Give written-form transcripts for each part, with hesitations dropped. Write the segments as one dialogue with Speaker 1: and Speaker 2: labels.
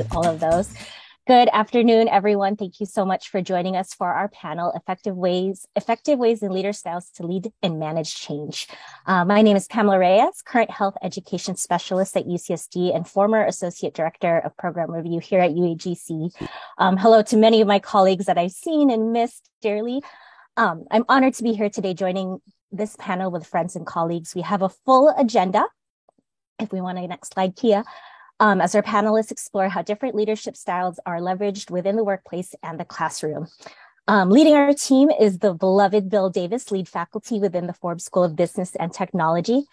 Speaker 1: to all of those. Good afternoon, everyone. Thank you so much for joining us for our panel, Effective Ways and Leader Styles to Lead and Manage Change. My name is Pamela Reyes, current health education specialist at UCSD and former associate director of program review here at UAGC. Hello to many of my colleagues that I've seen and missed dearly. I'm honored to be here today joining this panel with friends and colleagues. We have a full agenda. If we want a next slide, Kia. As our panelists explore how different leadership styles are leveraged within the workplace and the classroom. Leading our team is the beloved Bill Davis, lead faculty within the Forbes School of Business and Technology.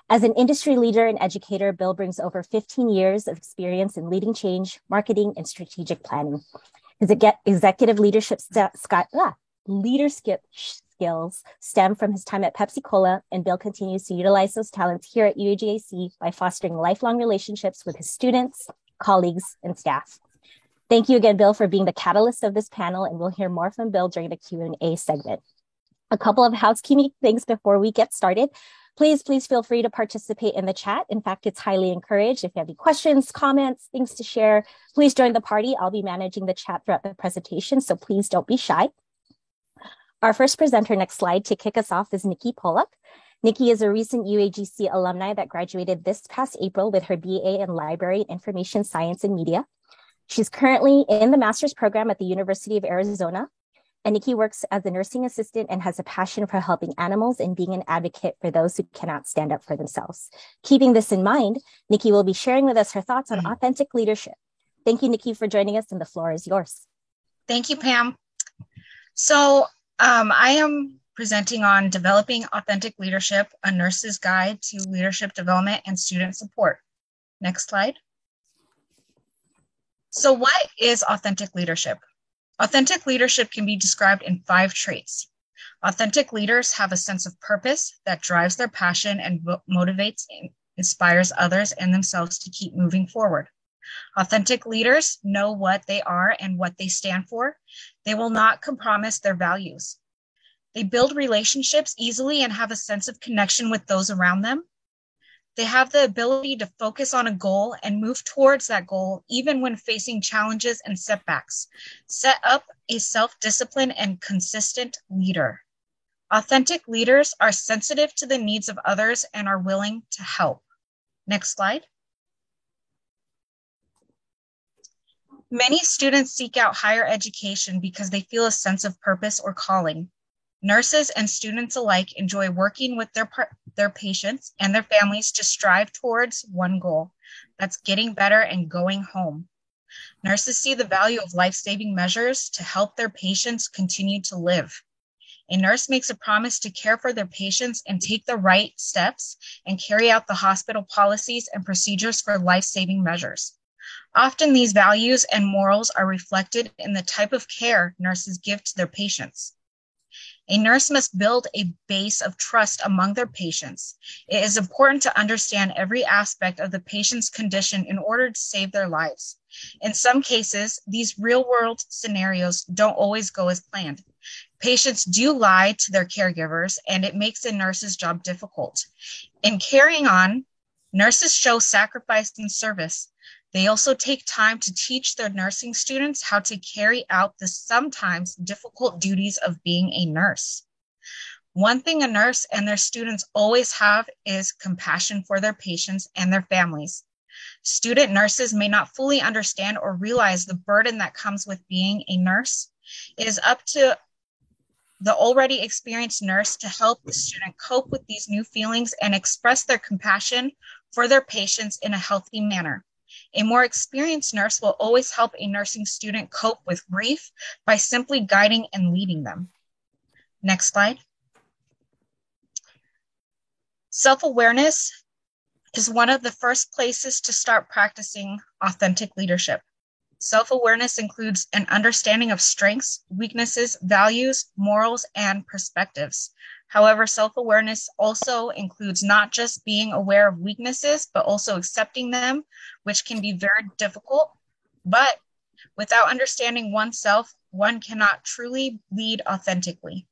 Speaker 1: As an industry leader and educator, Bill brings over 15 years of experience in leading change, marketing, and strategic planning. His executive leadership skills stem from his time at Pepsi-Cola, and Bill continues to utilize those talents here at UAGC by fostering lifelong relationships with his students, colleagues, and staff. Thank you again, Bill, for being the catalyst of this panel, and we'll hear more from Bill during the Q&A segment. A couple of housekeeping things before we get started. Please feel free to participate in the chat. In fact, it's highly encouraged. If you have any questions, comments, things to share, please join the party. I'll be managing the chat throughout the presentation, so please don't be shy. Our first presenter, next slide, to kick us off is Nikki Pollock. Nikki is a recent UAGC alumni that graduated this past April with her BA in Library, Information Science, and Media. She's currently in the master's program at the University of Arizona. And Nikki works as a nursing assistant and has a passion for helping animals and being an advocate for those who cannot stand up for themselves. Keeping this in mind, Nikki will be sharing with us her thoughts on authentic leadership. Thank you, Nikki, for joining us, and the floor is yours.
Speaker 2: Thank you, Pam. So, I am presenting on Developing Authentic Leadership, a nurse's guide to leadership development and student support. Next slide. So what is authentic leadership? Authentic leadership can be described in 5 traits. Authentic leaders have a sense of purpose that drives their passion and motivates and inspires others and themselves to keep moving forward. Authentic leaders know what they are and what they stand for. They will not compromise their values. They build relationships easily and have a sense of connection with those around them. They have the ability to focus on a goal and move towards that goal even when facing challenges and setbacks. Set up a self-disciplined and consistent leader. Authentic leaders are sensitive to the needs of others and are willing to help. Next slide. Many students seek out higher education because they feel a sense of purpose or calling. Nurses and students alike enjoy working with their patients and their families to strive towards one goal, that's getting better and going home. Nurses see the value of life-saving measures to help their patients continue to live. A nurse makes a promise to care for their patients and take the right steps and carry out the hospital policies and procedures for life-saving measures. Often these values and morals are reflected in the type of care nurses give to their patients. A nurse must build a base of trust among their patients. It is important to understand every aspect of the patient's condition in order to save their lives. In some cases, these real-world scenarios don't always go as planned. Patients do lie to their caregivers, and it makes a nurse's job difficult. In carrying on, nurses show sacrifice and service. They also take time to teach their nursing students how to carry out the sometimes difficult duties of being a nurse. One thing a nurse and their students always have is compassion for their patients and their families. Student nurses may not fully understand or realize the burden that comes with being a nurse. It is up to the already experienced nurse to help the student cope with these new feelings and express their compassion for their patients in a healthy manner. A more experienced nurse will always help a nursing student cope with grief by simply guiding and leading them. Next slide. Self-awareness is one of the first places to start practicing authentic leadership. Self-awareness includes an understanding of strengths, weaknesses, values, morals, and perspectives. However, self-awareness also includes not just being aware of weaknesses, but also accepting them, which can be very difficult. But without understanding oneself, one cannot truly lead authentically.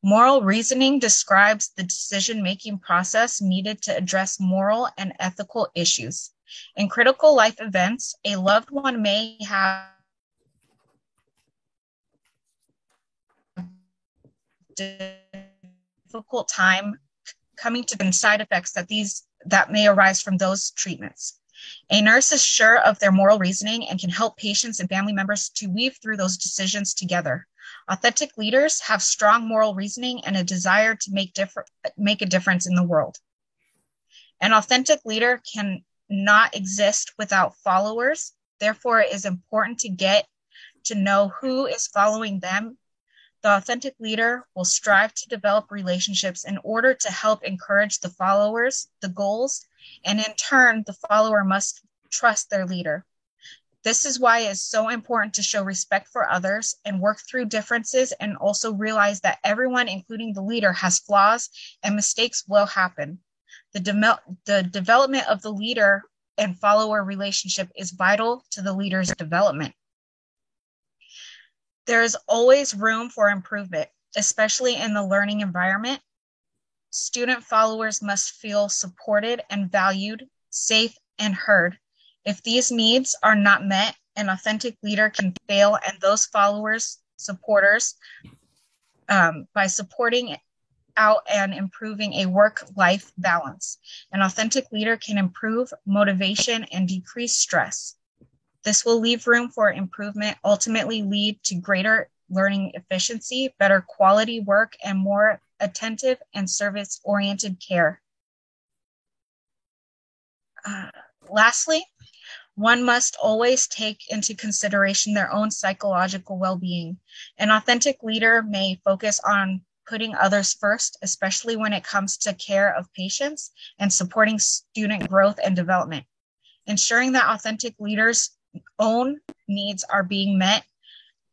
Speaker 2: Moral reasoning describes the decision-making process needed to address moral and ethical issues. In critical life events, a loved one may have difficult time coming to side effects that may arise from those treatments. A nurse is sure of their moral reasoning and can help patients and family members to weave through those decisions together. Authentic leaders have strong moral reasoning and a desire to make a difference in the world. An authentic leader can not exist without followers. Therefore, it is important to get to know who is following them. The authentic leader will strive to develop relationships in order to help encourage the followers, the goals, and in turn, the follower must trust their leader. This is why it is so important to show respect for others and work through differences, and also realize that everyone, including the leader, has flaws and mistakes will happen. The development of the leader and follower relationship is vital to the leader's development. There is always room for improvement, especially in the learning environment. Student followers must feel supported and valued, safe and heard. If these needs are not met, an authentic leader can fail, and those followers, supporters, by supporting out and improving a work-life balance. An authentic leader can improve motivation and decrease stress. This will leave room for improvement, ultimately lead to greater learning efficiency, better quality work, and more attentive and service-oriented care. Lastly, one must always take into consideration their own psychological well-being. An authentic leader may focus on putting others first, especially when it comes to care of patients and supporting student growth and development. Ensuring that authentic leaders' own needs are being met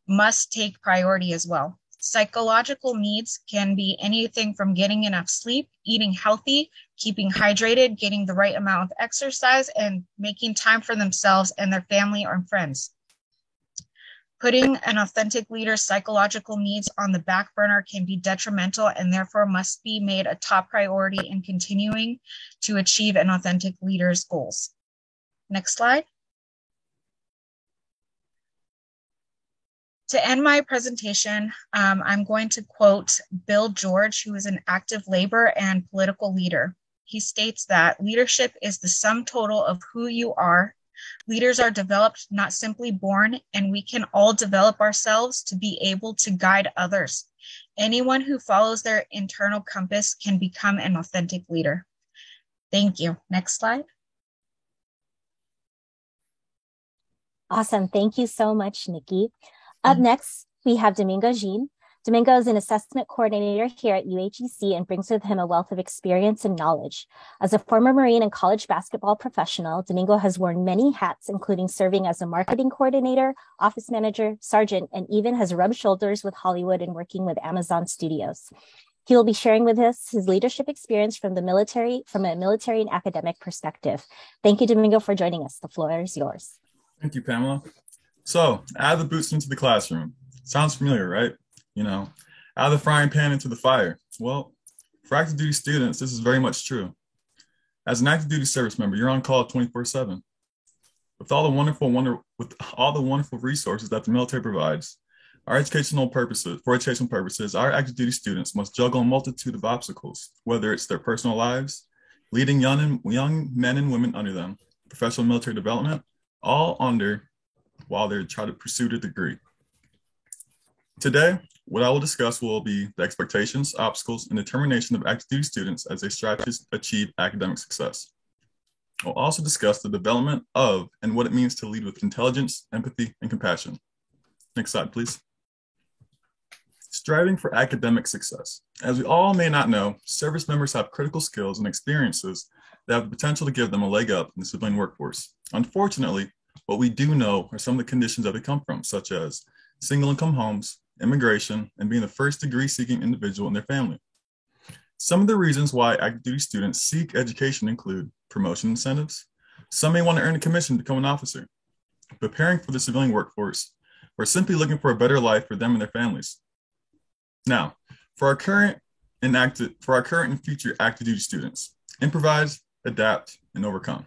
Speaker 2: must take priority as well. Psychological needs can be anything from getting enough sleep, eating healthy, keeping hydrated, getting the right amount of exercise, and making time for themselves and their family or friends. Putting an authentic leader's psychological needs on the back burner can be detrimental and therefore must be made a top priority in continuing to achieve an authentic leader's goals. Next slide. To end my presentation, I'm going to quote Bill George, who is an active labor and political leader. He states that leadership is the sum total of who you are. Leaders are developed, not simply born, and we can all develop ourselves to be able to guide others. Anyone who follows their internal compass can become an authentic leader. Thank you. Next slide.
Speaker 1: Awesome. Thank you so much, Nikki. Up next, we have Domingo Jean. Domingo is an assessment coordinator here at UAGC and brings with him a wealth of experience and knowledge. As a former Marine and college basketball professional, Domingo has worn many hats, including serving as a marketing coordinator, office manager, sergeant, and even has rubbed shoulders with Hollywood and working with Amazon Studios. He will be sharing with us his leadership experience from a military and academic perspective. Thank you, Domingo, for joining us. The floor is yours.
Speaker 3: Thank you, Pamela. So, add the boots into the classroom. Sounds familiar, right? You know, add the frying pan into the fire. Well, for active duty students, this is very much true. As an active duty service member, you're on call 24/7. With all the wonderful resources that the military provides, for educational purposes, our active duty students must juggle a multitude of obstacles, whether it's their personal lives, leading young men and women under them, professional military development, all while they try to pursue the degree. Today, what I will discuss will be the expectations, obstacles, and determination of active duty students as they strive to achieve academic success. I'll also discuss the development of and what it means to lead with intelligence, empathy, and compassion. Next slide, please. Striving for academic success. As we all may not know, service members have critical skills and experiences that have the potential to give them a leg up in the civilian workforce. Unfortunately, what we do know are some of the conditions that they come from, such as single income homes, immigration, and being the first degree seeking individual in their family. Some of the reasons why active duty students seek education include promotion incentives. Some may want to earn a commission to become an officer, preparing for the civilian workforce, or simply looking for a better life for them and their families. Now, for our current and future active duty students, improvise, adapt, and overcome.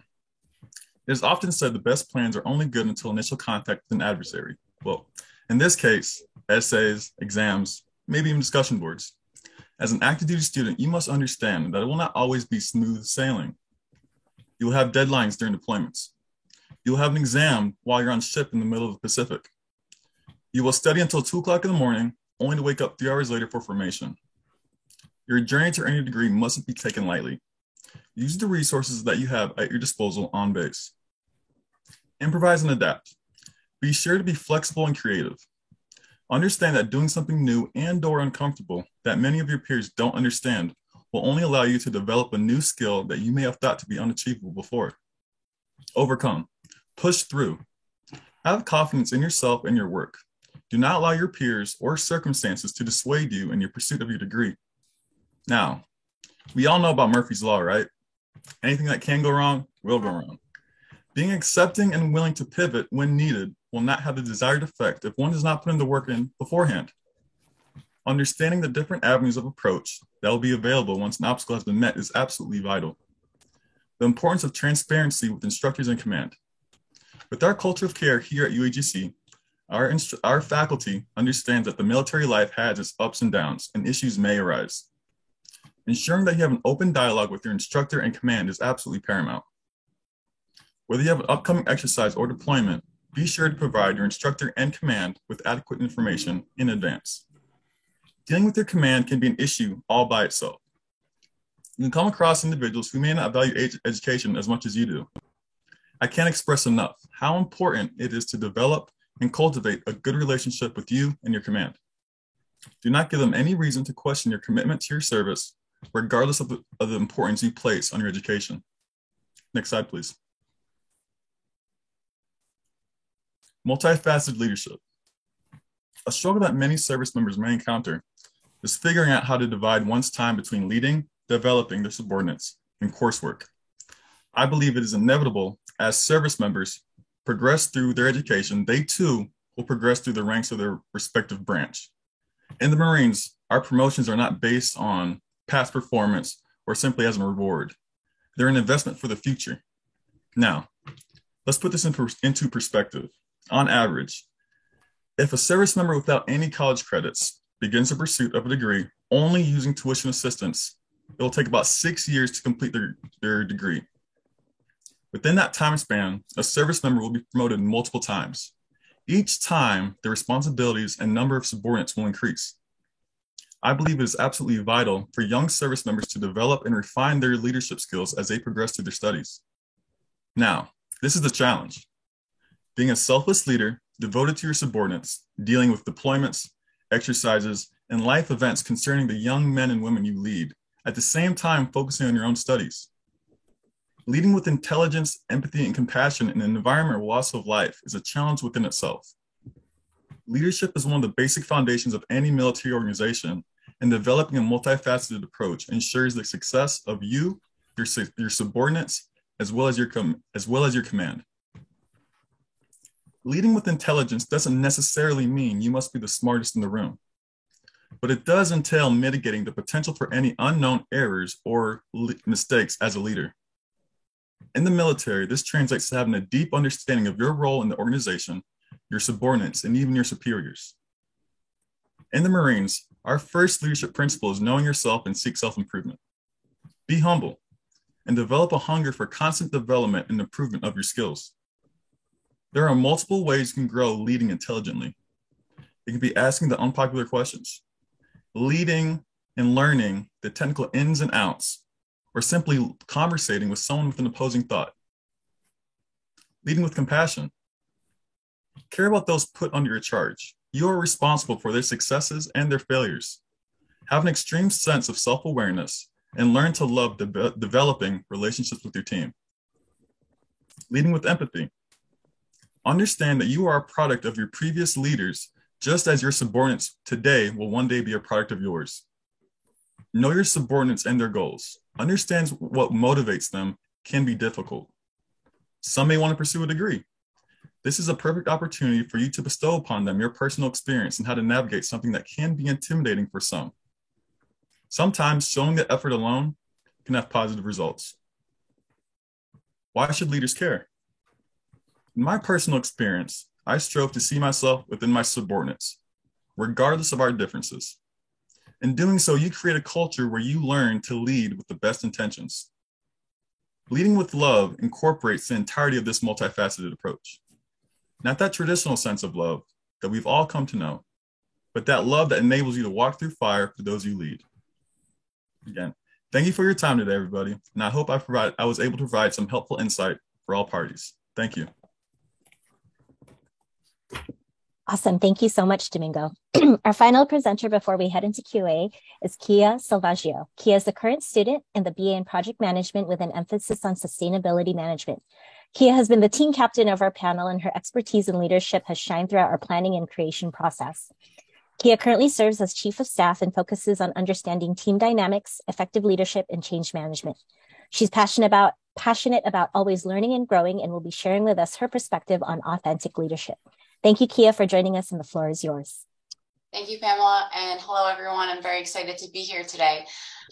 Speaker 3: It is often said the best plans are only good until initial contact with an adversary. Well, in this case, essays, exams, maybe even discussion boards. As an active duty student, you must understand that it will not always be smooth sailing. You will have deadlines during deployments. You will have an exam while you're on ship in the middle of the Pacific. You will study until 2 o'clock in the morning, only to wake up 3 hours later for formation. Your journey to earning a degree mustn't be taken lightly. Use the resources that you have at your disposal on base. Improvise and adapt. Be sure to be flexible and creative. Understand that doing something new and/or uncomfortable that many of your peers don't understand will only allow you to develop a new skill that you may have thought to be unachievable before. Overcome. Push through. Have confidence in yourself and your work. Do not allow your peers or circumstances to dissuade you in your pursuit of your degree. Now, we all know about Murphy's Law, right? Anything that can go wrong will go wrong. Being accepting and willing to pivot when needed will not have the desired effect if one does not put in the work in beforehand. Understanding the different avenues of approach that will be available once an obstacle has been met is absolutely vital. The importance of transparency with instructors in command. With our culture of care here at UAGC, our faculty understands that the military life has its ups and downs and issues may arise. Ensuring that you have an open dialogue with your instructor and command is absolutely paramount. Whether you have an upcoming exercise or deployment, be sure to provide your instructor and command with adequate information in advance. Dealing with your command can be an issue all by itself. You can come across individuals who may not value education as much as you do. I can't express enough how important it is to develop and cultivate a good relationship with you and your command. Do not give them any reason to question your commitment to your service, regardless of the importance you place on your education. Next slide, please. Multifaceted leadership. A struggle that many service members may encounter is figuring out how to divide one's time between leading, developing their subordinates, and coursework. I believe it is inevitable as service members progress through their education, they too will progress through the ranks of their respective branch. In the Marines, our promotions are not based on past performance or simply as a reward. They're an investment for the future. Now, let's put this into perspective. On average, if a service member without any college credits begins the pursuit of a degree only using tuition assistance, it will take about 6 years to complete their degree. Within that time span, a service member will be promoted multiple times. Each time, the responsibilities and number of subordinates will increase. I believe it is absolutely vital for young service members to develop and refine their leadership skills as they progress through their studies. Now, this is the challenge. Being a selfless leader, devoted to your subordinates, dealing with deployments, exercises, and life events concerning the young men and women you lead, at the same time focusing on your own studies. Leading with intelligence, empathy, and compassion in an environment or loss of life is a challenge within itself. Leadership is one of the basic foundations of any military organization, and developing a multifaceted approach ensures the success of you, your subordinates, as well as your command. Leading with intelligence doesn't necessarily mean you must be the smartest in the room, but it does entail mitigating the potential for any unknown errors or mistakes as a leader. In the military, this translates to having a deep understanding of your role in the organization, your subordinates, and even your superiors. In the Marines, our first leadership principle is knowing yourself and seek self-improvement. Be humble and develop a hunger for constant development and improvement of your skills. There are multiple ways you can grow leading intelligently. It can be asking the unpopular questions, leading and learning the technical ins and outs, or simply conversating with someone with an opposing thought. Leading with compassion. Care about those put under your charge. You are responsible for their successes and their failures. Have an extreme sense of self-awareness and learn to love developing relationships with your team. Leading with empathy. Understand that you are a product of your previous leaders, just as your subordinates today will one day be a product of yours. Know your subordinates and their goals. Understand what motivates them can be difficult. Some may want to pursue a degree. This is a perfect opportunity for you to bestow upon them your personal experience and how to navigate something that can be intimidating for some. Sometimes showing the effort alone can have positive results. Why should leaders care? In my personal experience, I strove to see myself within my subordinates, regardless of our differences. In doing so, you create a culture where you learn to lead with the best intentions. Leading with love incorporates the entirety of this multifaceted approach. Not that traditional sense of love that we've all come to know, but that love that enables you to walk through fire for those you lead. Again, thank you for your time today, everybody, and I hope I was able to provide some helpful insight for all parties. Thank you.
Speaker 1: Awesome. Thank you so much, Domingo. Our final presenter before we head into QA is Kia Salvaggio. Kia is the current student in the BA in Project Management with an emphasis on sustainability management. Kia has been the team captain of our panel, and her expertise in leadership has shined throughout our planning and creation process. Kia currently serves as Chief of Staff and focuses on understanding team dynamics, effective leadership, and change management. She's passionate about always learning and growing, and will be sharing with us her perspective on authentic leadership. Thank you, Kia, for joining us, and the floor is yours.
Speaker 4: Thank you, Pamela, and hello, everyone. I'm very excited to be here today.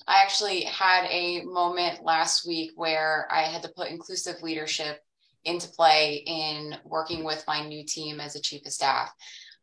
Speaker 4: I actually had a moment last week where I had to put inclusive leadership into play in working with my new team as a Chief of Staff.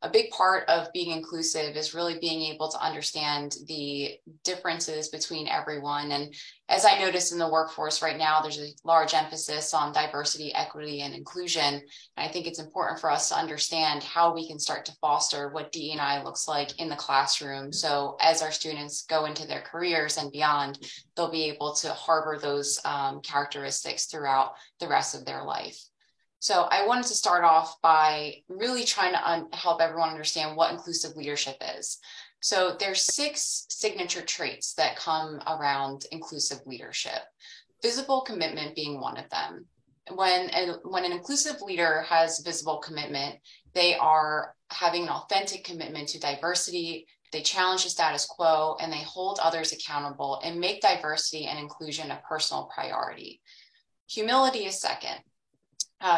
Speaker 4: A big part of being inclusive is really being able to understand the differences between everyone. And as I notice in the workforce right now, there's a large emphasis on diversity, equity, and inclusion. And I think it's important for us to understand how we can start to foster what DE&I looks like in the classroom. So as our students go into their careers and beyond, they'll be able to harbor those characteristics throughout the rest of their life. So I wanted to start off by really trying to help everyone understand what inclusive leadership is. So there's 6 signature traits that come around inclusive leadership, visible commitment being one of them. When an inclusive leader has visible commitment, they are having an authentic commitment to diversity, they challenge the status quo, and they hold others accountable and make diversity and inclusion a personal priority. Humility is second.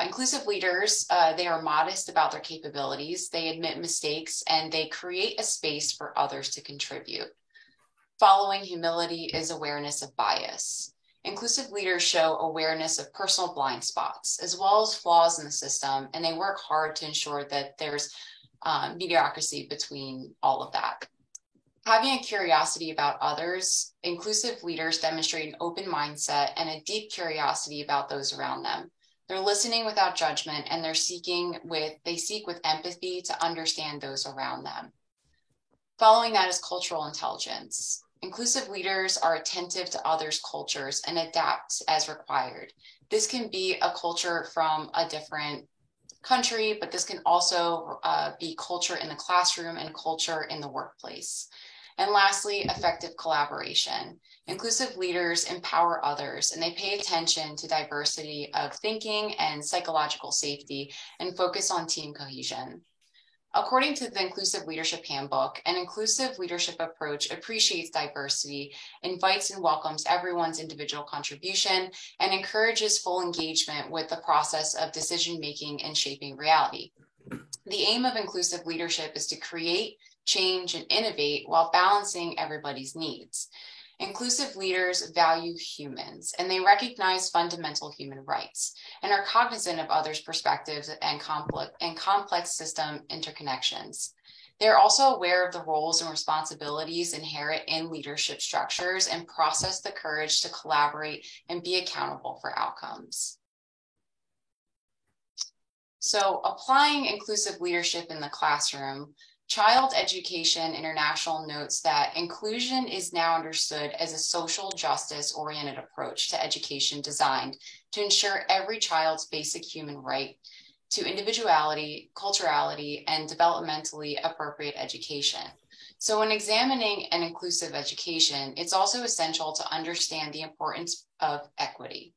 Speaker 4: Inclusive leaders, they are modest about their capabilities, they admit mistakes, and they create a space for others to contribute. Following humility is awareness of bias. Inclusive leaders show awareness of personal blind spots, as well as flaws in the system, and they work hard to ensure that there's mediocrity between all of that. Having a curiosity about others, inclusive leaders demonstrate an open mindset and a deep curiosity about those around them. They're listening without judgment, and they seek with empathy to understand those around them. Following that is cultural intelligence. Inclusive leaders are attentive to others' cultures and adapt as required. This can be a culture from a different country, but this can also be culture in the classroom and culture in the workplace. And lastly, effective collaboration. Inclusive leaders empower others, and they pay attention to diversity of thinking and psychological safety and focus on team cohesion. According to the Inclusive Leadership Handbook, an inclusive leadership approach appreciates diversity, invites and welcomes everyone's individual contribution, and encourages full engagement with the process of decision-making and shaping reality. The aim of inclusive leadership is to create, change, and innovate while balancing everybody's needs. Inclusive leaders value humans, and they recognize fundamental human rights and are cognizant of others' perspectives and complex system interconnections. They're also aware of the roles and responsibilities inherent in leadership structures and possess the courage to collaborate and be accountable for outcomes. So, applying inclusive leadership in the classroom, Child Education International notes that inclusion is now understood as a social justice-oriented approach to education designed to ensure every child's basic human right to individuality, culturality, and developmentally appropriate education. So when examining an inclusive education, it's also essential to understand the importance of equity.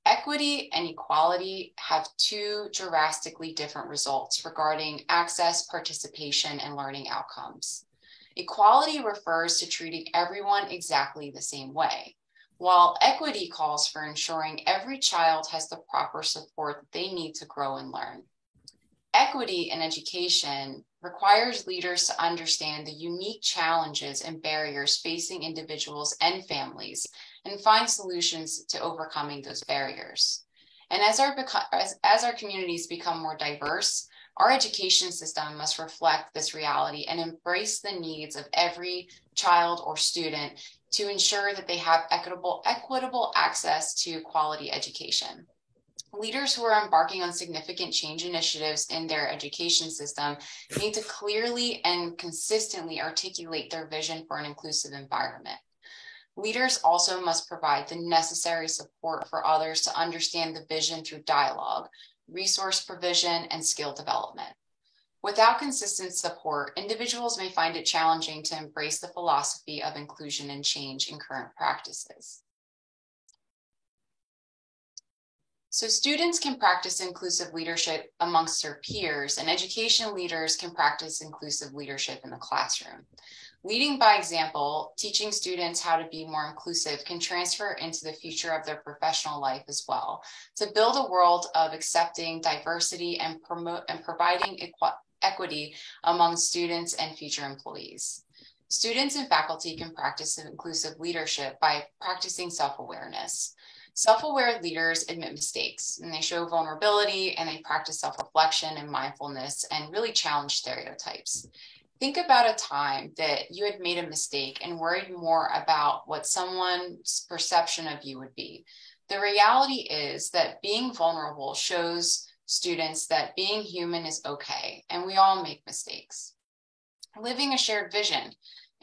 Speaker 4: Equity and equality have 2 drastically different results regarding access, participation, and learning outcomes. Equality refers to treating everyone exactly the same way, while equity calls for ensuring every child has the proper support they need to grow and learn. Equity in education requires leaders to understand the unique challenges and barriers facing individuals and families and find solutions to overcoming those barriers. And as our communities become more diverse, our education system must reflect this reality and embrace the needs of every child or student to ensure that they have equitable access to quality education. Leaders who are embarking on significant change initiatives in their education system need to clearly and consistently articulate their vision for an inclusive environment. Leaders also must provide the necessary support for others to understand the vision through dialogue, resource provision, and skill development. Without consistent support, individuals may find it challenging to embrace the philosophy of inclusion and change in current practices. So students can practice inclusive leadership amongst their peers, and education leaders can practice inclusive leadership in the classroom. Leading by example, teaching students how to be more inclusive can transfer into the future of their professional life as well, to build a world of accepting diversity and providing equity among students and future employees. Students and faculty can practice inclusive leadership by practicing self-awareness. Self-aware leaders admit mistakes, and they show vulnerability, and they practice self-reflection and mindfulness and really challenge stereotypes. Think about a time that you had made a mistake and worried more about what someone's perception of you would be. The reality is that being vulnerable shows students that being human is okay, and we all make mistakes. Living a shared vision.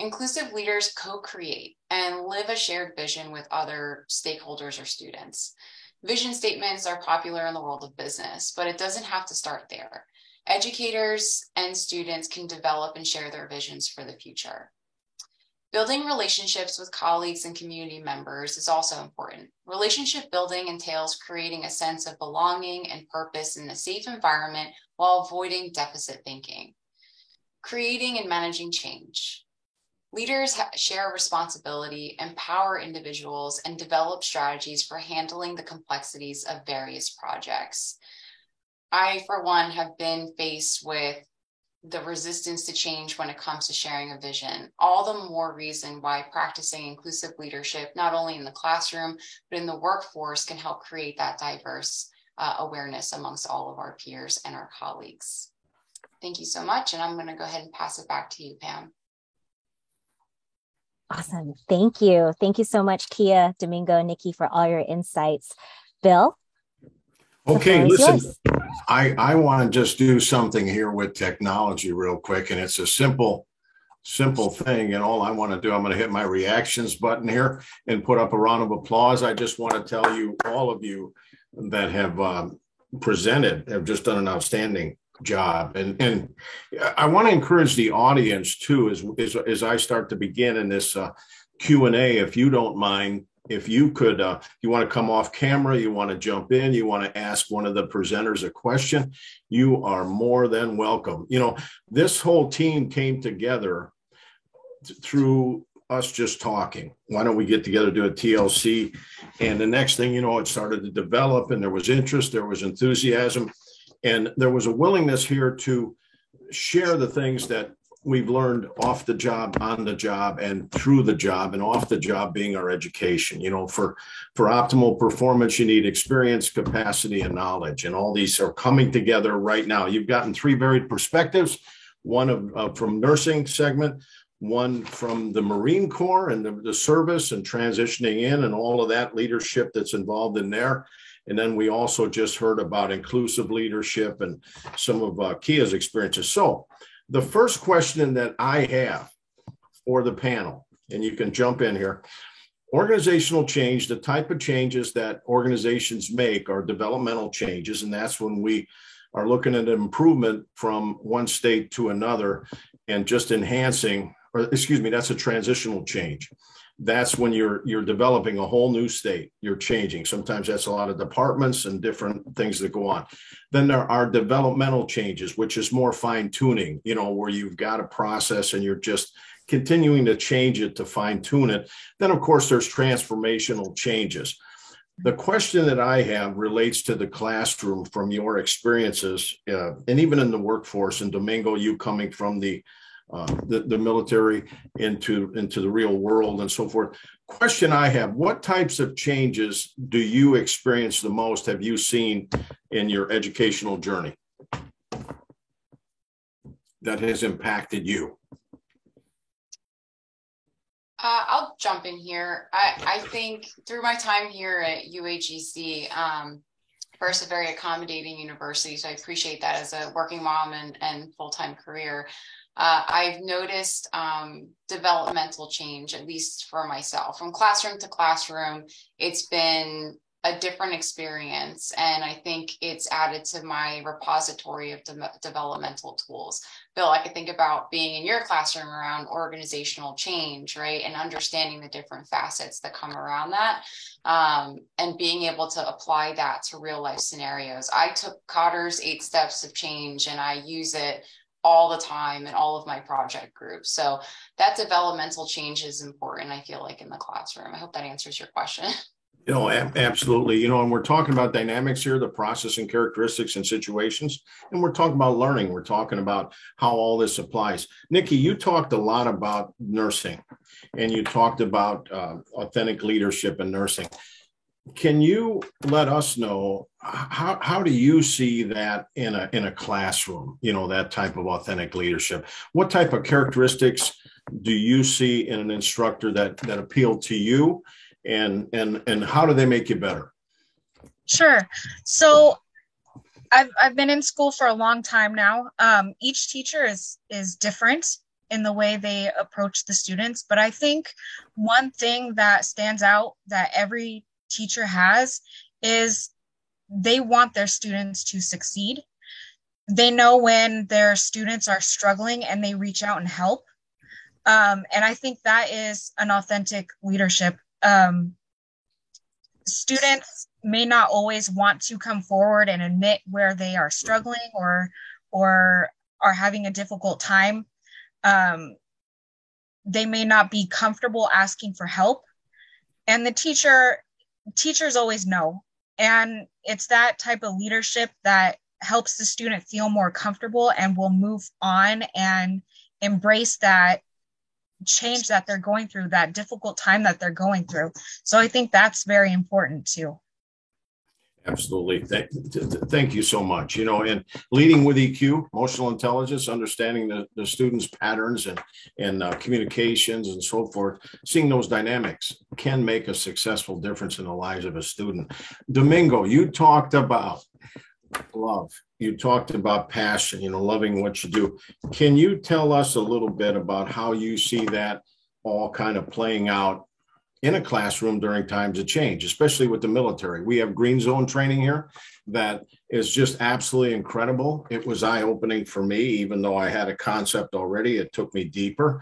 Speaker 4: Inclusive leaders co-create and live a shared vision with other stakeholders or students. Vision statements are popular in the world of business, but it doesn't have to start there. Educators and students can develop and share their visions for the future. Building relationships with colleagues and community members is also important. Relationship building entails creating a sense of belonging and purpose in a safe environment while avoiding deficit thinking. Creating and managing change. Leaders share responsibility, empower individuals, and develop strategies for handling the complexities of various projects. I, for one, have been faced with the resistance to change when it comes to sharing a vision. All the more reason why practicing inclusive leadership, not only in the classroom, but in the workforce, can help create that diverse awareness amongst all of our peers and our colleagues. Thank you so much. And I'm going to go ahead and pass it back to you, Pam.
Speaker 1: Awesome. Thank you. Thank you so much, Kia, Domingo, and Nikki, for all your insights. Bill?
Speaker 5: Okay, listen, I want to just do something here with technology real quick, and it's a simple thing. And all I want to do, I'm going to hit my reactions button here and put up a round of applause. I just want to tell you, all of you that have presented have just done an outstanding job. And I want to encourage the audience too, as I start to begin in this Q&A, if you don't mind, if you could, you want to come off camera, you want to jump in, you want to ask one of the presenters a question, you are more than welcome. You know, this whole team came together through us just talking. Why don't we get together, do a TLC? And the next thing you know, it started to develop, and there was interest, there was enthusiasm, and there was a willingness here to share the things that we've learned off the job, on the job, and through the job, and off the job being our education. You know, for optimal performance, you need experience, capacity, and knowledge. And all these are coming together right now. You've gotten three varied perspectives, one from nursing segment, one from the Marine Corps and the service and transitioning in and all of that leadership that's involved in there. And then we also just heard about inclusive leadership and some of Kia's experiences. So the first question that I have for the panel, and you can jump in here, organizational change, the type of changes that organizations make are developmental changes. And that's when we are looking at improvement from one state to another and just enhancing, or excuse me, that's a transitional change. That's when you're developing a whole new state, you're changing. Sometimes that's a lot of departments and different things that go on. Then there are developmental changes, which is more fine tuning, you know, where you've got a process and you're just continuing to change it to fine tune it. Then of course there's transformational changes. The question that I have relates to the classroom from your experiences, and even in the workforce, and Domingo, you coming from the the military into the real world and so forth. Question I have, what types of changes do you experience the most, have you seen in your educational journey that has impacted you?
Speaker 4: I'll jump in here. I think through my time here at UAGC, first, a very accommodating university, so I appreciate that as a working mom and full-time career. I've noticed developmental change, at least for myself. From classroom to classroom, it's been a different experience, and I think it's added to my repository of developmental tools. Bill, I could think about being in your classroom around organizational change, right? And understanding the different facets that come around that, and being able to apply that to real life scenarios. I took Kotter's 8 Steps of Change, and I use it all the time in all of my project groups. So that developmental change is important, I feel like, in the classroom. I hope that answers your question.
Speaker 5: Absolutely. And we're talking about dynamics here, the process and characteristics and situations, and we're talking about learning. We're talking about how all this applies. Nikki, you talked a lot about nursing, and you talked about authentic leadership in nursing. Can you let us know how do you see that in a classroom, that type of authentic leadership? What type of characteristics do you see in an instructor that appeal to you? And how do they make you better?
Speaker 2: Sure. So I've been in school for a long time now. Each teacher is different in the way they approach the students, but I think one thing that stands out that every teacher has is they want their students to succeed. They know when their students are struggling and they reach out and help. And I think that is an authentic leadership. Students may not always want to come forward and admit where they are struggling or are having a difficult time. They may not be comfortable asking for help, and the teachers always know. And it's that type of leadership that helps the student feel more comfortable and will move on and embrace that change that they're going through, that difficult time that they're going through. So I think that's very important too.
Speaker 5: Absolutely. Thank you so much. And leading with EQ, emotional intelligence, understanding the students' patterns and communications and so forth, seeing those dynamics can make a successful difference in the lives of a student. Domingo, you talked about love. You talked about passion, loving what you do. Can you tell us a little bit about how you see that all kind of playing out in a classroom during times of change, especially with the military? We have green zone training here that is just absolutely incredible. It was eye-opening for me, even though I had a concept already. It took me deeper.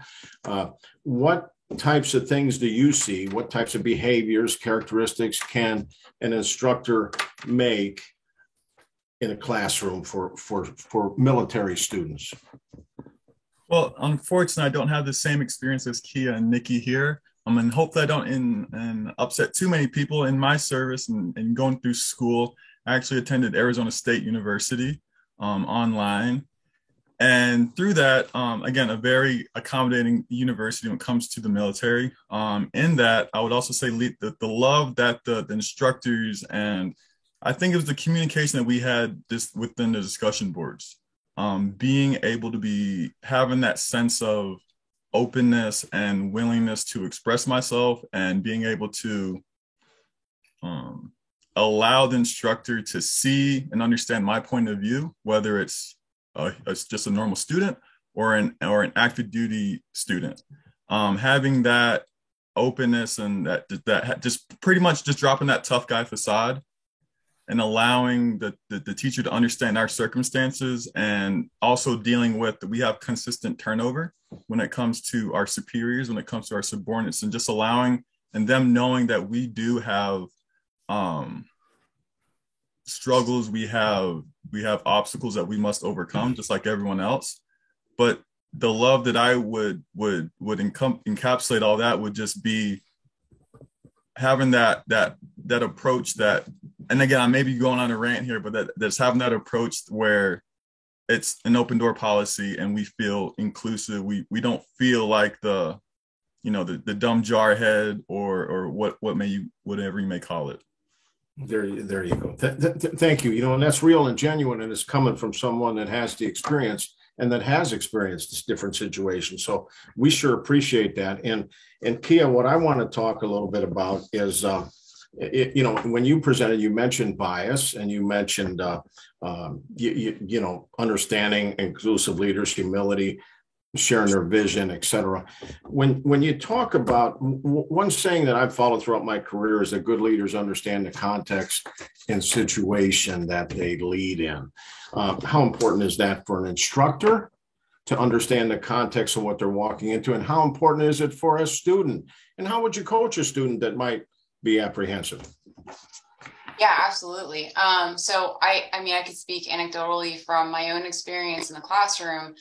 Speaker 5: What types of things do you see? What types of behaviors, characteristics can an instructor make in a classroom for military students?
Speaker 3: Well, unfortunately, I don't have the same experience as Kia and Nikki here. And hopefully I don't upset too many people in my service and going through school. I actually attended Arizona State University online. And through that, again, a very accommodating university when it comes to the military. In that, I would also say the love that the instructors, and I think it was the communication that we had within the discussion boards, being able to be having that sense of openness and willingness to express myself, and being able to allow the instructor to see and understand my point of view, whether it's just a normal student or an active duty student. Having that openness and that just pretty much just dropping that tough guy facade and allowing the teacher to understand our circumstances, and also dealing with that we have consistent turnover when it comes to our superiors, when it comes to our subordinates, and just allowing and them knowing that we do have struggles, we have obstacles that we must overcome just like everyone else. But the love that I would encapsulate all that would just be having that approach that, and again, I may be going on a rant here, but that's having that approach where it's an open door policy and we feel inclusive. We don't feel like the dumb jarhead or whatever you may call it.
Speaker 5: There you go. Thank you. And that's real and genuine, and it's coming from someone that has the experience and that has experienced this different situations. So we sure appreciate that. And Kia, what I want to talk a little bit about is, when you presented, you mentioned bias and you mentioned, understanding inclusive leaders, humility, sharing their vision, et cetera. When you talk about, one saying that I've followed throughout my career is that good leaders understand the context and situation that they lead in. How important is that for an instructor to understand the context of what they're walking into? And how important is it for a student? And how would you coach a student that might be apprehensive?
Speaker 4: Yeah, absolutely. So I could speak anecdotally from my own experience in the classroom.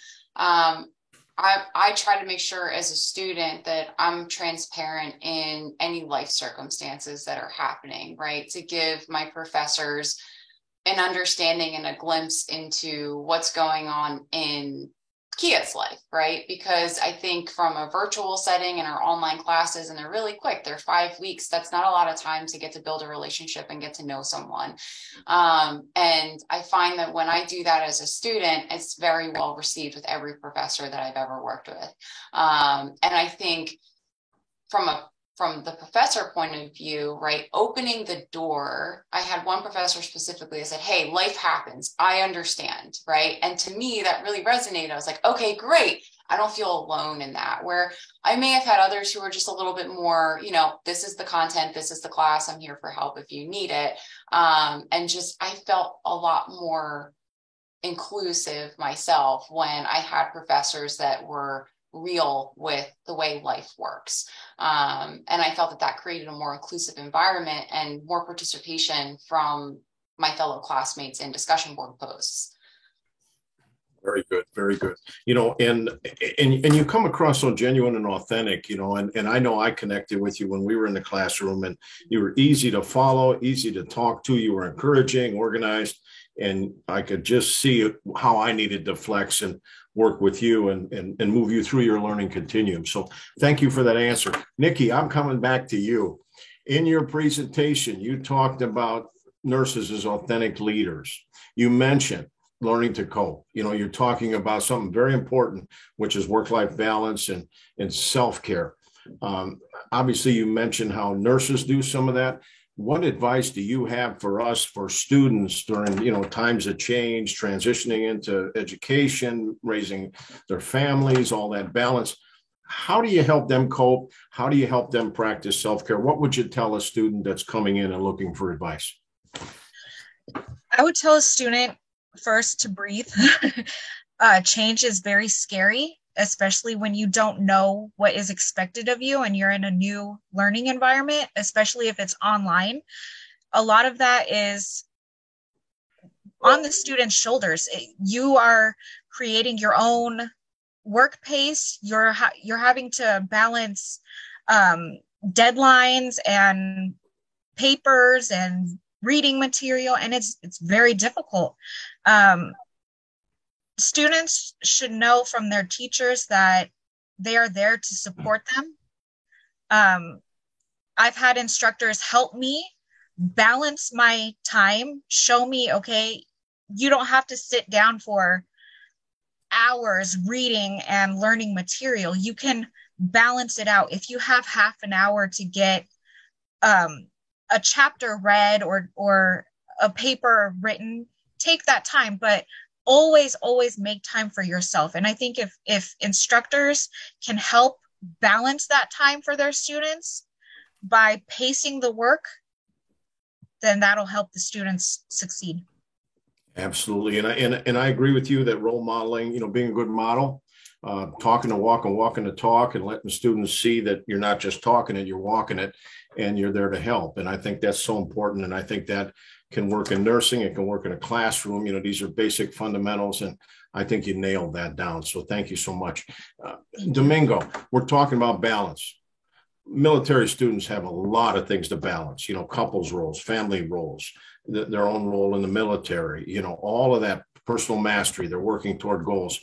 Speaker 4: I try to make sure as a student that I'm transparent in any life circumstances that are happening, right? To give my professors an understanding and a glimpse into what's going on in Kia's life, right? Because I think from a virtual setting and our online classes, and they're really quick, they're 5 weeks. That's not a lot of time to get to build a relationship and get to know someone. And I find that when I do that as a student, it's very well received with every professor that I've ever worked with. And I think from the professor point of view, right, opening the door, I had one professor specifically that said, hey, life happens. I understand, right? And to me, that really resonated. I was like, okay, great. I don't feel alone in that, where I may have had others who were just a little bit more, this is the content, this is the class, I'm here for help if you need it. And just, I felt a lot more inclusive myself when I had professors that were real with the way life works. And I felt that created a more inclusive environment and more participation from my fellow classmates in discussion board posts.
Speaker 5: Very good. Very good. And you come across so genuine and authentic, and I know I connected with you when we were in the classroom, and you were easy to follow, easy to talk to. You were encouraging, organized, and I could just see how I needed to flex and work with you and move you through your learning continuum. So thank you for that answer. Nikki, I'm coming back to you. In your presentation, you talked about nurses as authentic leaders. You mentioned learning to cope. You're talking about something very important, which is work-life balance and self-care. Obviously, you mentioned how nurses do some of that. What advice do you have for us, for students during, times of change, transitioning into education, raising their families, all that balance? How do you help them cope? How do you help them practice self-care? What would you tell a student that's coming in and looking for advice?
Speaker 2: I would tell a student first to breathe. Change is very scary, especially when you don't know what is expected of you and you're in a new learning environment, especially if it's online. A lot of that is on the student's shoulders. You are creating your own work pace. You're having to balance deadlines and papers and reading material, and it's very difficult. Students should know from their teachers that they are there to support them. I've had instructors help me balance my time, show me, okay, you don't have to sit down for hours reading and learning material. You can balance it out. If you have half an hour to get a chapter read or a paper written, take that time, but always make time for yourself. And I think if instructors can help balance that time for their students by pacing the work, then that'll help the students succeed.
Speaker 5: Absolutely. And I agree with you that role modeling, being a good model, talking the walk and walking the talk, and letting students see that you're not just talking it, you're walking it, and you're there to help. And I think that's so important. And I think that can work in nursing. It can work in a classroom. These are basic fundamentals. And I think you nailed that down. So thank you so much. Domingo, we're talking about balance. Military students have a lot of things to balance, couples roles, family roles, their own role in the military, all of that personal mastery, they're working toward goals.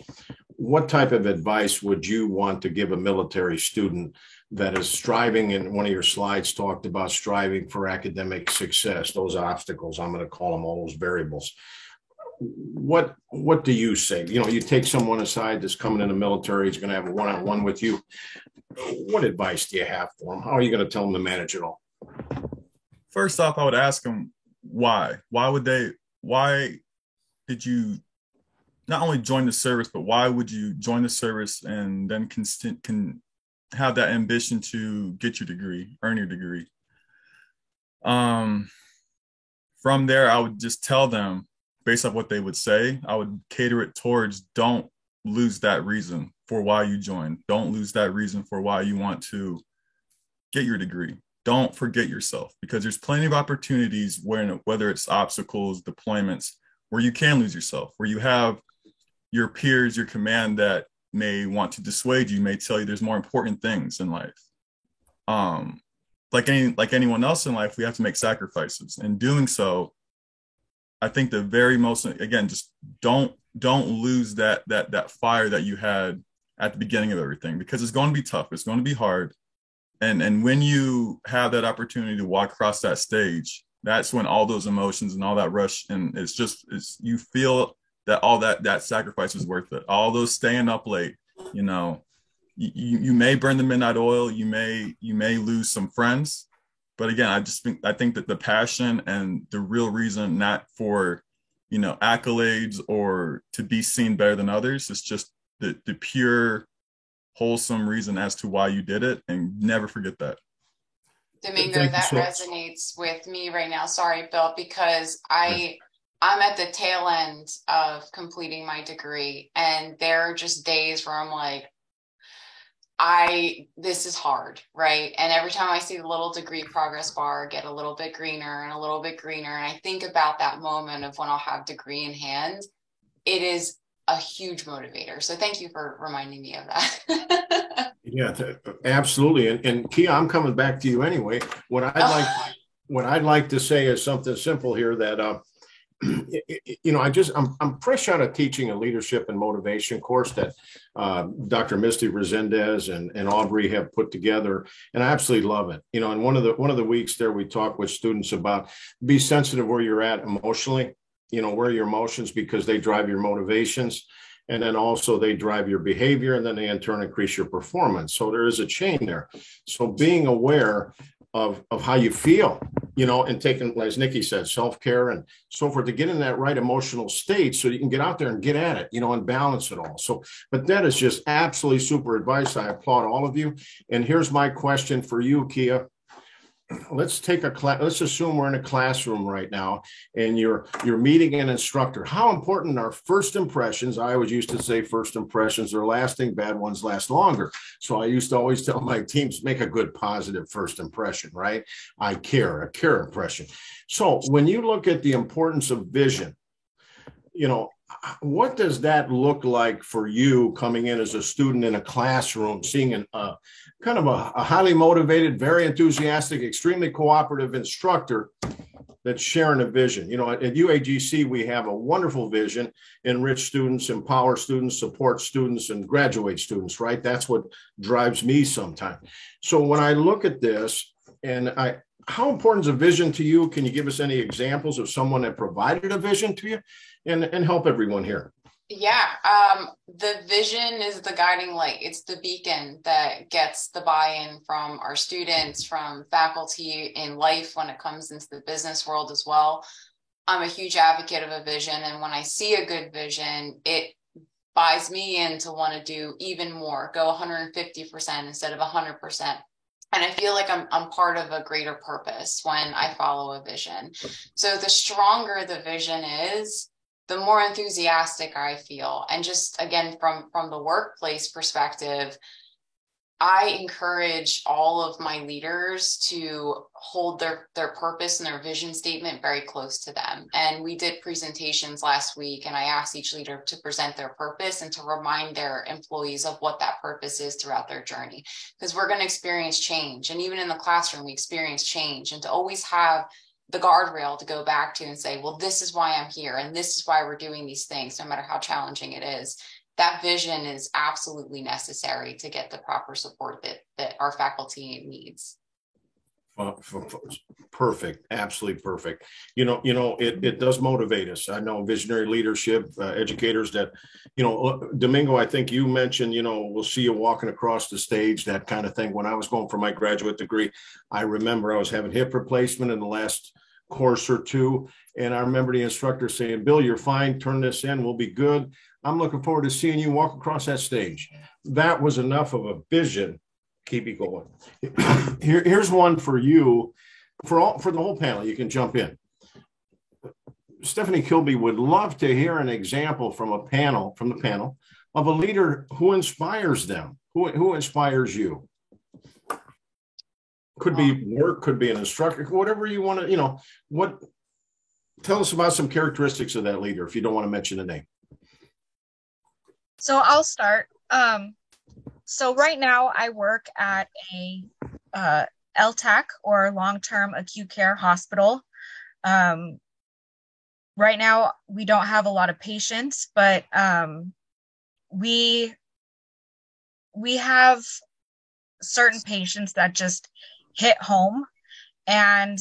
Speaker 5: What type of advice would you want to give a military student that is striving, and one of your slides talked about striving for academic success, those obstacles, I'm going to call them all those variables. What do you say? You take someone aside that's coming in the military, he's going to have a one-on-one with you. What advice do you have for them? How are you going to tell them to manage it all?
Speaker 3: First off, I would ask them why. Why did you not only join the service, but why would you join the service and then can have that ambition to get your degree, earn your degree? From there, I would just tell them, based off what they would say, I would cater it towards, don't lose that reason for why you joined. Don't lose that reason for why you want to get your degree. Don't forget yourself, because there's plenty of opportunities whether it's obstacles, deployments, where you can lose yourself, where you have your peers, your command that may want to dissuade you, may tell you there's more important things in life. Like anyone else in life, we have to make sacrifices. In doing so, I think the very most, again, just don't lose that fire that you had at the beginning of everything, because it's going to be tough. It's going to be hard. And when you have that opportunity to walk across that stage, that's when all those emotions and all that rush, and you feel that all that sacrifice is worth it. All those staying up late, you may burn the midnight oil, you may lose some friends, but again, I think that the passion and the real reason, not for accolades or to be seen better than others, it's just the pure wholesome reason as to why you did it, and never forget that.
Speaker 4: Domingo, that resonates with me right now. Sorry, Bill, because I'm at the tail end of completing my degree, and there are just days where I'm like, this is hard, right? And every time I see the little degree progress bar get a little bit greener and a little bit greener, and I think about that moment of when I'll have degree in hand, it is a huge motivator. So thank you for reminding me of that.
Speaker 5: Yeah, absolutely. And Kia, I'm coming back to you anyway. What I'd like to say is something simple here that, I'm fresh out of teaching a leadership and motivation course that Dr. Misty Resendez and Aubrey have put together, and I absolutely love it. And one of the weeks there, we talk with students about be sensitive where you're at emotionally, where your emotions, because they drive your motivations. And then also they drive your behavior, and then they in turn increase your performance. So there is a chain there. So being aware of how you feel, and taking, as Nikki said, self-care and so forth, to get in that right emotional state so you can get out there and get at it, and balance it all. So, but that is just absolutely super advice. I applaud all of you. And here's my question for you, Kia. Let's assume we're in a classroom right now and you're meeting an instructor. How important are first impressions? I always used to say first impressions are lasting, bad ones last longer. So I used to always tell my teams, make a good positive first impression, right? a care impression. So when you look at the importance of vision, what does that look like for you coming in as a student in a classroom, seeing a highly motivated, very enthusiastic, extremely cooperative instructor that's sharing a vision? At UAGC, we have a wonderful vision: enrich students, empower students, support students, and graduate students, right? That's what drives me sometimes. So when I look at this, how important is a vision to you? Can you give us any examples of someone that provided a vision to you and help everyone here?
Speaker 4: Yeah, the vision is the guiding light. It's the beacon that gets the buy-in from our students, from faculty in life when it comes into the business world as well. I'm a huge advocate of a vision, and when I see a good vision, it buys me in to want to do even more, go 150% instead of 100%. And I feel like I'm part of a greater purpose when I follow a vision. So the stronger the vision is, the more enthusiastic I feel. And just again, from the workplace perspective, I encourage all of my leaders to hold their purpose and their vision statement very close to them. And we did presentations last week, and I asked each leader to present their purpose and to remind their employees of what that purpose is throughout their journey. Because we're going to experience change. And even in the classroom, we experience change. And to always have the guardrail to go back to and say, well, this is why I'm here. And this is why we're doing these things, no matter how challenging it is. That vision is absolutely necessary to get the proper support that our faculty needs.
Speaker 5: Perfect. Absolutely perfect. It does motivate us. I know visionary leadership, educators that, Domingo, I think you mentioned, we'll see you walking across the stage, that kind of thing. When I was going for my graduate degree, I remember I was having hip replacement in the last course or two. And I remember the instructor saying, Bill, you're fine. Turn this in. We'll be good. I'm looking forward to seeing you walk across that stage. That was enough of a vision. Keep it going. Here's one for you, for the whole panel. You can jump in. Stephanie Kilby would love to hear an example from the panel of a leader who inspires them. Who inspires you? Could be work, could be an instructor, whatever you want to. Tell us about some characteristics of that leader, if you don't want to mention the name.
Speaker 2: So I'll start. So right now I work at a LTAC, or long-term acute care hospital. Right now we don't have a lot of patients, but we have certain patients that just hit home, and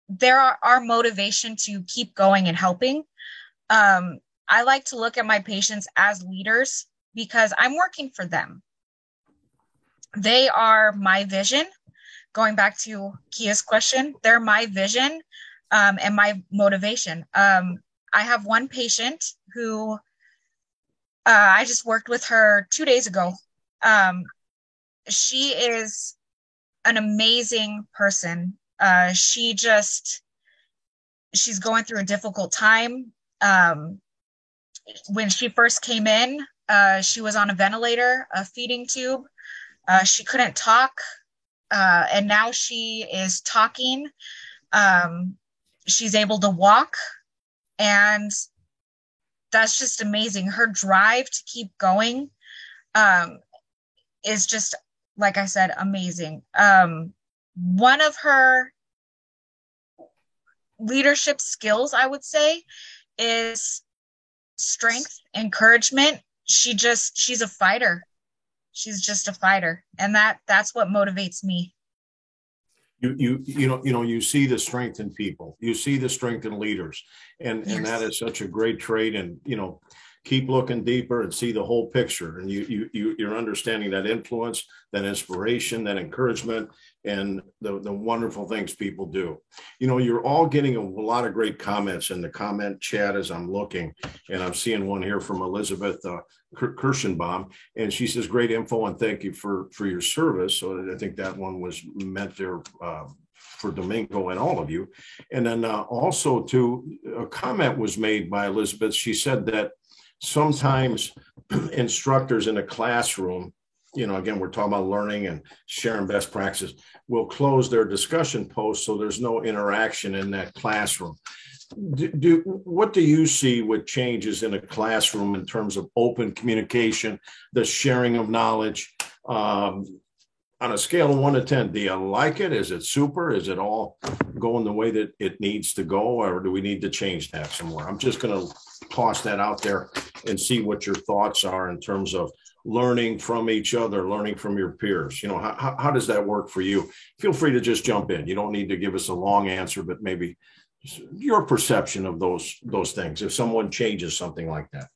Speaker 2: they're our motivation to keep going and helping. I like to look at my patients as leaders because I'm working for them. They are my vision. Going back to Kia's question, they're my vision and my motivation. I have one patient who I just worked with her 2 days ago. She is an amazing person. She's going through a difficult time. When she first came in, she was on a ventilator, a feeding tube. She couldn't talk, and now she is talking. She's able to walk, and that's just amazing. Her drive to keep going is just, like I said, amazing. One of her leadership skills, I would say, is strength, encouragement. She's a fighter. She's just a fighter, and that's what motivates me.
Speaker 5: You see the strength in people. You see the strength in leaders, and
Speaker 2: Yes.
Speaker 5: and that is such a great trait. And keep looking deeper and see the whole picture. And you're understanding that influence, that inspiration, that encouragement, and the wonderful things people do. You're all getting a lot of great comments in the comment chat as I'm looking, and I'm seeing one here from Elizabeth Kirschenbaum, and she says, great info and thank you for your service. So I think that one was meant there for Domingo and all of you. And then also too, a comment was made by Elizabeth. She said that sometimes instructors in a classroom, again, we're talking about learning and sharing best practices, will close their discussion posts so there's no interaction in that classroom. What do you see with changes in a classroom in terms of open communication, the sharing of knowledge? On a scale of 1 to 10, do you like it? Is it super? Is it all going the way that it needs to go? Or do we need to change that some more? I'm just going to toss that out there and see what your thoughts are in terms of learning from each other, learning from your peers. How does that work for you? Feel free to just jump in. You don't need to give us a long answer, but maybe your perception of those things, if someone changes something like that.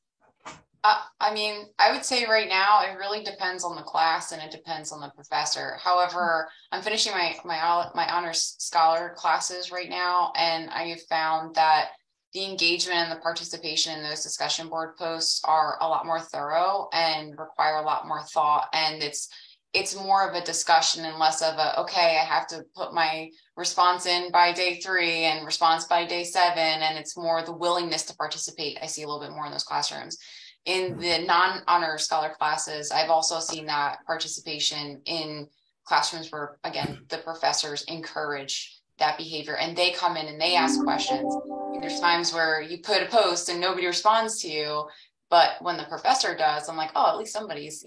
Speaker 4: I would say right now, it really depends on the class and it depends on the professor. However, I'm finishing my honors scholar classes right now, and I have found that the engagement and the participation in those discussion board posts are a lot more thorough and require a lot more thought. And it's more of a discussion and less of okay, I have to put my response in by day 3 and response by day 7. And it's more the willingness to participate. I see a little bit more in those classrooms. In the non-honor scholar classes, I've also seen that participation in classrooms where, again, the professors encourage that behavior and they come in and they ask questions. There's times where you put a post and nobody responds to you, but when the professor does, I'm like, oh, at least somebody's,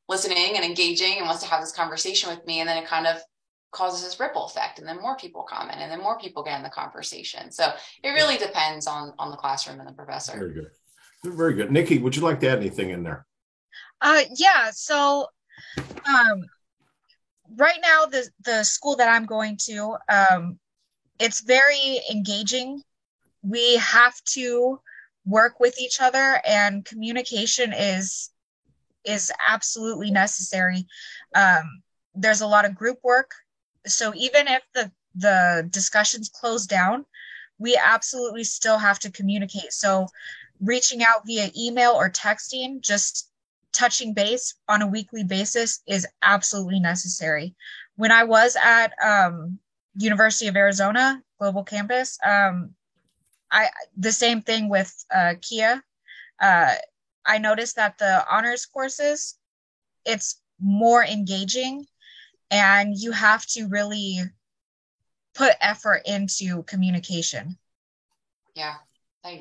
Speaker 4: listening and engaging and wants to have this conversation with me. And then it kind of causes this ripple effect, and then more people comment, and then more people get in the conversation. So it really depends on the classroom and the professor.
Speaker 5: Very good. Very good. Nikki, would you like to add anything in there?
Speaker 2: Yeah. So right now, the school that I'm going to, it's very engaging. We have to work with each other, and communication is absolutely necessary. There's a lot of group work. So even if the discussions close down, we absolutely still have to communicate. So reaching out via email or texting, just touching base on a weekly basis is absolutely necessary. When I was at University of Arizona Global Campus, the same thing with Kia. I noticed that the honors courses, it's more engaging, and you have to really put effort into communication.
Speaker 4: Yeah.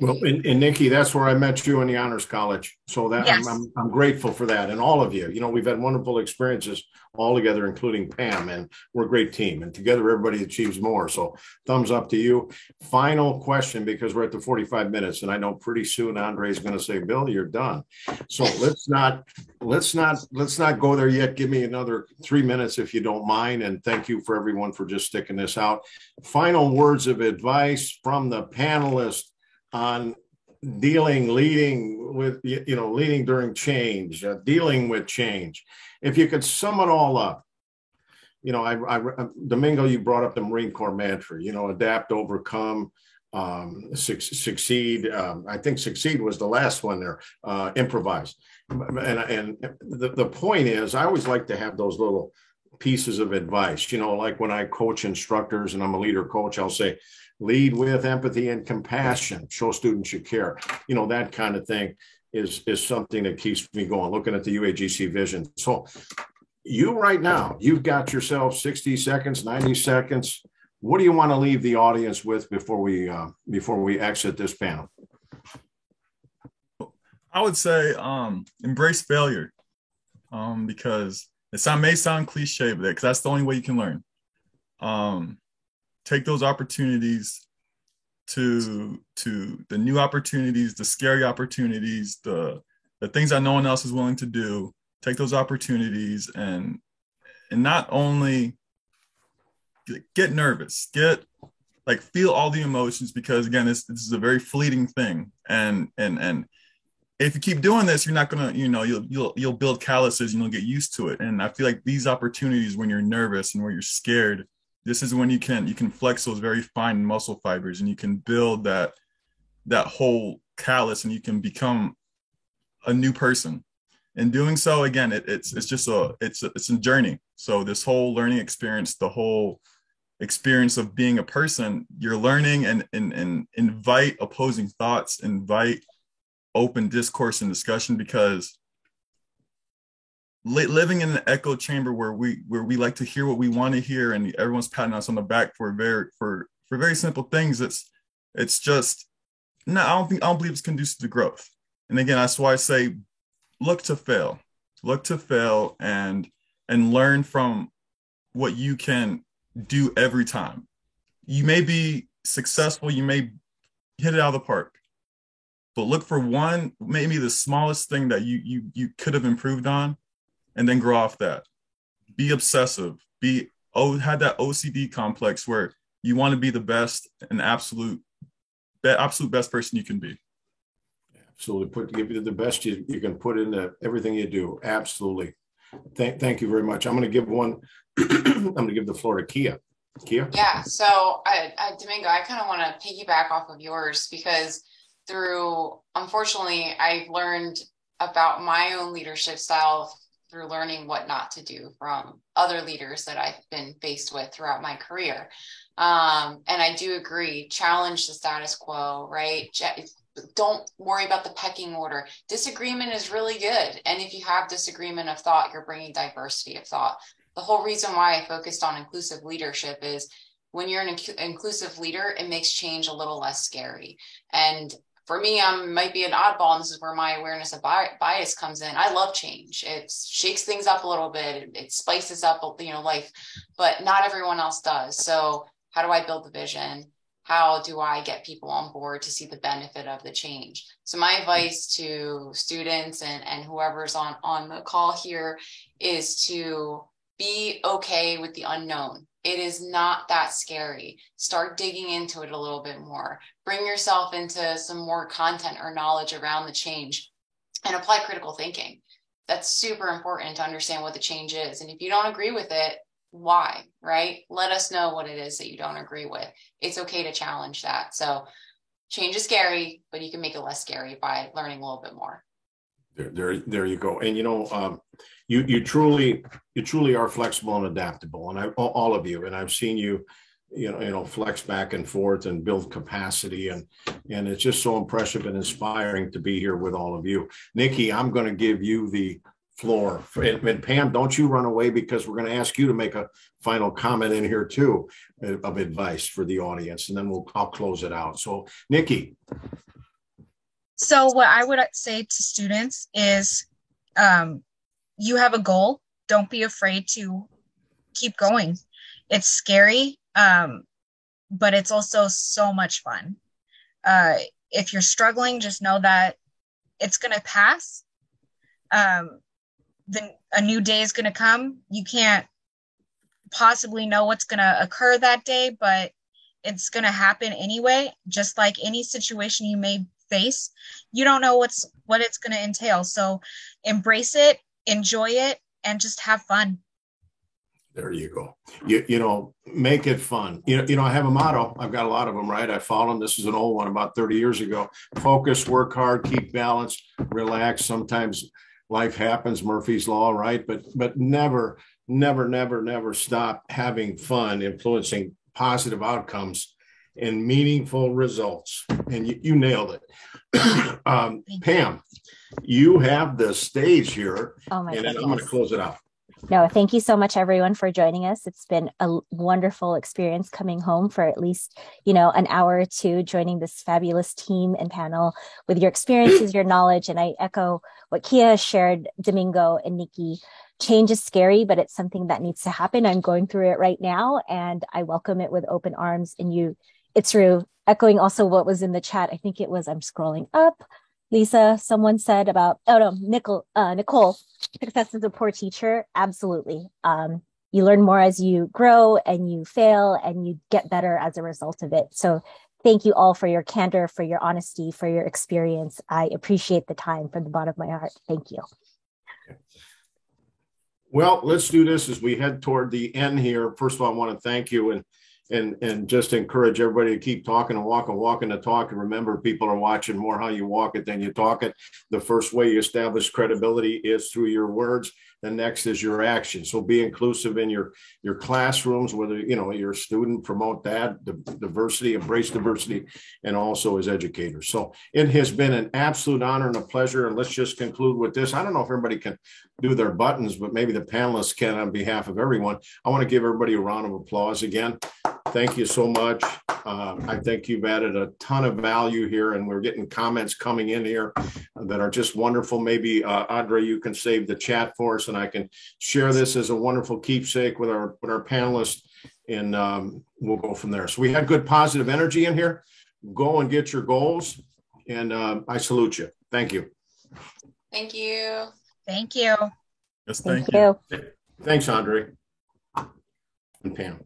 Speaker 5: Well, and Nikki, that's where I met you in the Honors College. So that
Speaker 2: Yes.
Speaker 5: I'm grateful for that. And all of you, we've had wonderful experiences all together, including Pam, and we're a great team, and together everybody achieves more. So thumbs up to you. Final question, because we're at the 45 minutes, and I know pretty soon Andre is going to say, Bill, you're done. So let's not go there yet. Give me another 3 minutes if you don't mind. And thank you for everyone for just sticking this out. Final words of advice from the panelists on leading during change, dealing with change. If you could sum it all up, Domingo, you brought up the Marine Corps mantra, adapt, overcome, succeed. I think succeed was the last one there, improvise. And the point is, I always like to have those little pieces of advice, like when I coach instructors and I'm a leader coach, I'll say, lead with empathy and compassion, show students you care. That kind of thing is something that keeps me going, looking at the UAGC vision. So you right now, you've got yourself 60 seconds, 90 seconds. What do you want to leave the audience with before we exit this panel?
Speaker 3: I would say embrace failure, because it may sound cliche, but because that's the only way you can learn. Take those opportunities to the new opportunities, the scary opportunities, the things that no one else is willing to do. Take those opportunities and not only get nervous, feel all the emotions, because again, this is a very fleeting thing. And if you keep doing this, you're not gonna, you'll build calluses and you'll get used to it. And I feel like these opportunities, when you're nervous and when you're scared, this is when you can flex those very fine muscle fibers, and you can build that whole callus, and you can become a new person. In doing so, again, it's a journey. So this whole learning experience, the whole experience of being a person, you're learning and invite opposing thoughts, invite open discourse and discussion, because living in an echo chamber where we like to hear what we want to hear, and everyone's patting us on the back for very simple things. It's just no. I don't believe it's conducive to growth. And again, that's why I say look to fail, and learn from what you can do every time. You may be successful, you may hit it out of the park, but look for one, maybe the smallest thing that you could have improved on, and then grow off that. Be obsessive. Have that OCD complex where you want to be the best and absolute best person you can be.
Speaker 5: Absolutely. Give you the best you can put into everything you do. Absolutely. Thank you very much. I'm going to give the floor to Kia. Kia?
Speaker 4: Yeah. So Domingo, I kind of want to piggyback off of yours, because unfortunately, I've learned about my own leadership style through learning what not to do from other leaders that I've been faced with throughout my career. And I do agree, challenge the status quo, right? Don't worry about the pecking order. Disagreement is really good. And if you have disagreement of thought, you're bringing diversity of thought. The whole reason why I focused on inclusive leadership is when you're an inclusive leader, it makes change a little less scary. And For me, I might be an oddball, and this is where my awareness of bias comes in. I love change. It shakes things up a little bit. It spices up, life, but not everyone else does. So how do I build the vision? How do I get people on board to see the benefit of the change? So my advice to students and whoever's on the call here is to be okay with the unknown. It is not that scary. Start digging into it a little bit more. Bring yourself into some more content or knowledge around the change and apply critical thinking. That's super important to understand what the change is. And if you don't agree with it, why, right? Let us know what it is that you don't agree with. It's okay to challenge that. So change is scary, but you can make it less scary by learning a little bit more.
Speaker 5: There you go. And you truly are flexible and adaptable, and all of you. And I've seen you flex back and forth and build capacity, and it's just so impressive and inspiring to be here with all of you. Nikki, I'm going to give you the floor. And Pam, don't you run away, because we're going to ask you to make a final comment in here too of advice for the audience, and then I'll close it out. So Nikki.
Speaker 2: So what I would say to students is, you have a goal. Don't be afraid to keep going. It's scary, but it's also so much fun. If you're struggling, just know that it's going to pass. Then a new day is going to come. You can't possibly know what's going to occur that day, but it's going to happen anyway. Just like any situation you may face, you don't know what it's going to entail. So embrace it, enjoy it, and just have fun.
Speaker 5: There you go. Make it fun. I have a motto. I've got a lot of them, right? I follow them. This is an old one about 30 years ago. Focus, work hard, keep balance, relax. Sometimes life happens, Murphy's Law, right? But never stop having fun, influencing positive outcomes and meaningful results. And you nailed it. Pam, you have the stage here.
Speaker 1: Oh my goodness.
Speaker 5: I'm going to close it out.
Speaker 1: No, thank you so much, everyone, for joining us. It's been a wonderful experience coming home for at least, an hour or two, joining this fabulous team and panel with your experiences, your knowledge. And I echo what Kia has shared, Domingo and Nikki. Change is scary, but it's something that needs to happen. I'm going through it right now, and I welcome it with open arms. And it's through echoing also what was in the chat. I think it was, I'm scrolling up. Lisa, someone said about, Nicole, success is a poor teacher. Absolutely. You learn more as you grow and you fail and you get better as a result of it. So thank you all for your candor, for your honesty, for your experience. I appreciate the time from the bottom of my heart. Thank you.
Speaker 5: Well, let's do this as we head toward the end here. First of all, I want to thank you and just encourage everybody to keep talking and walking the talk. And remember, people are watching more how you walk it than you talk it. The first way you establish credibility is through your words. The next is your action. So be inclusive in your classrooms, whether you're a student, promote that, the diversity, embrace diversity, and also as educators. So it has been an absolute honor and a pleasure. And let's just conclude with this. I don't know if everybody can do their buttons, but maybe the panelists can on behalf of everyone. I want to give everybody a round of applause again. Thank you so much. I think you've added a ton of value here, and we're getting comments coming in here that are just wonderful. Maybe Andre, you can save the chat for us, and I can share this as a wonderful keepsake with our panelists, and we'll go from there. So we had good positive energy in here. Go and get your goals, and I salute you. Thank you.
Speaker 4: Thank you.
Speaker 2: Thank you.
Speaker 3: Yes, thank you.
Speaker 5: Thanks, Andre and Pam.